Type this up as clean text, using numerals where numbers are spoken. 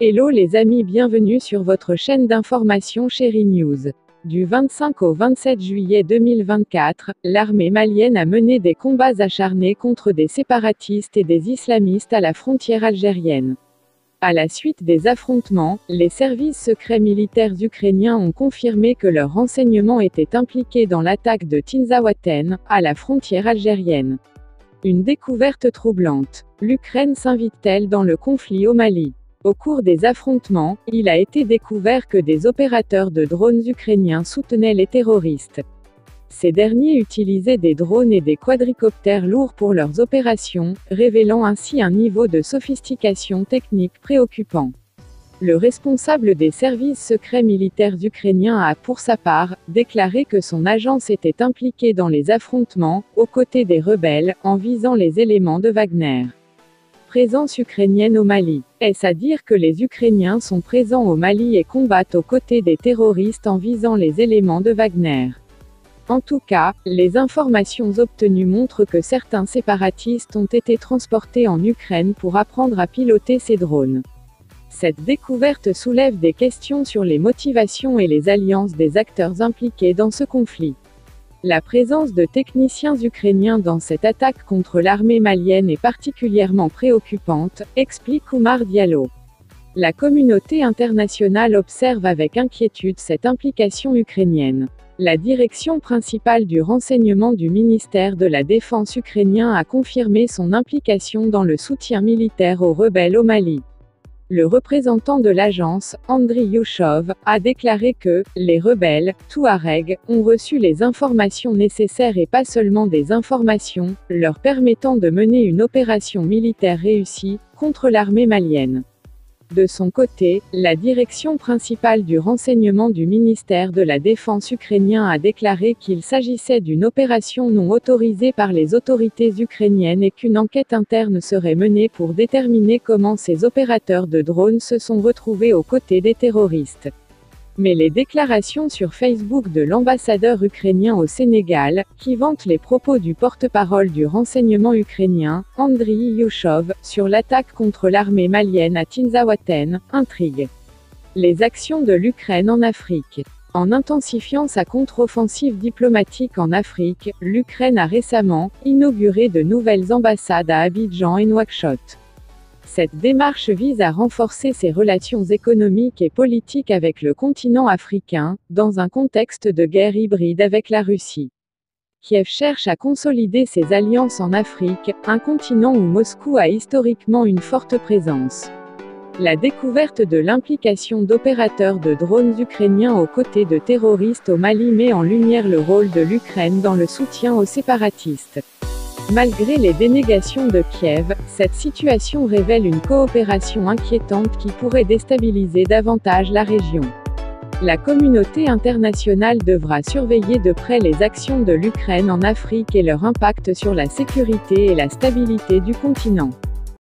Hello les amis, bienvenue sur votre chaîne d'information Chéri News. Du 25 au 27 juillet 2024, l'armée malienne a mené des combats acharnés contre des séparatistes et des islamistes à la frontière algérienne. À la suite des affrontements, les services secrets militaires ukrainiens ont confirmé que leurs renseignements étaient impliqués dans l'attaque de Tinzaouaten, à la frontière algérienne. Une découverte troublante. L'Ukraine s'invite-t-elle dans le conflit au Mali ? Au cours des affrontements, il a été découvert que des opérateurs de drones ukrainiens soutenaient les terroristes. Ces derniers utilisaient des drones et des quadricoptères lourds pour leurs opérations, révélant ainsi un niveau de sophistication technique préoccupant. Le responsable des services secrets militaires ukrainiens a, pour sa part, déclaré que son agence était impliquée dans les affrontements, aux côtés des rebelles, en visant les éléments de Wagner. Présence ukrainienne au Mali. Est-ce à dire que les Ukrainiens sont présents au Mali et combattent aux côtés des terroristes en visant les éléments de Wagner ? En tout cas, les informations obtenues montrent que certains séparatistes ont été transportés en Ukraine pour apprendre à piloter ces drones. Cette découverte soulève des questions sur les motivations et les alliances des acteurs impliqués dans ce conflit. La présence de techniciens ukrainiens dans cette attaque contre l'armée malienne est particulièrement préoccupante, explique Oumar Diallo. La communauté internationale observe avec inquiétude cette implication ukrainienne. La direction principale du renseignement du ministère de la Défense ukrainien a confirmé son implication dans le soutien militaire aux rebelles au Mali. Le représentant de l'agence, Andriy Yushov, a déclaré que « les rebelles, Touaregs, ont reçu les informations nécessaires et pas seulement des informations, leur permettant de mener une opération militaire réussie, contre l'armée malienne ». De son côté, la direction principale du renseignement du ministère de la Défense ukrainien a déclaré qu'il s'agissait d'une opération non autorisée par les autorités ukrainiennes et qu'une enquête interne serait menée pour déterminer comment ces opérateurs de drones se sont retrouvés aux côtés des terroristes. Mais les déclarations sur Facebook de l'ambassadeur ukrainien au Sénégal, qui vante les propos du porte-parole du renseignement ukrainien, Andriy Yushov, sur l'attaque contre l'armée malienne à Tinzaouaten, intriguent. Les actions de l'Ukraine en Afrique. En intensifiant sa contre-offensive diplomatique en Afrique, l'Ukraine a récemment inauguré de nouvelles ambassades à Abidjan et Nouakchott. Cette démarche vise à renforcer ses relations économiques et politiques avec le continent africain, dans un contexte de guerre hybride avec la Russie. Kiev cherche à consolider ses alliances en Afrique, un continent où Moscou a historiquement une forte présence. La découverte de l'implication d'opérateurs de drones ukrainiens aux côtés de terroristes au Mali met en lumière le rôle de l'Ukraine dans le soutien aux séparatistes. Malgré les dénégations de Kiev, cette situation révèle une coopération inquiétante qui pourrait déstabiliser davantage la région. La communauté internationale devra surveiller de près les actions de l'Ukraine en Afrique et leur impact sur la sécurité et la stabilité du continent.